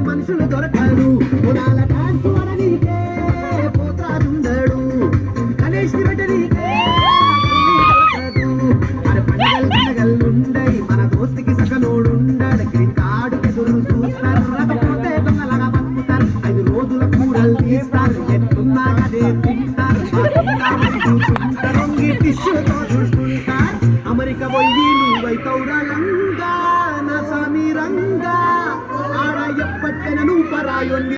మనుషులు దొరకరు పొలాల డాన్స్ వడనీకే పోతాడుండడు గణేష్ పెట్టనీకే దొరకదు మన పండగలుండయి మన దోస్తికి సకనోడుండడు క్రికాడుకి దొరుకు చూస్తారు రకపోతే దొంగలగా బతుకుతారు 5 రోజుల కూరలు తీస్తారు ఎట్టున్నా అదే తింటారు చూసుకుంటారు టిష్యూతో చూసుకుంటారు అమెరికా పోయి నువ్వైతౌరాలంగా నా సామి రంగా ఆడ ఎప్పటికైనా నువ్వు పరాయోని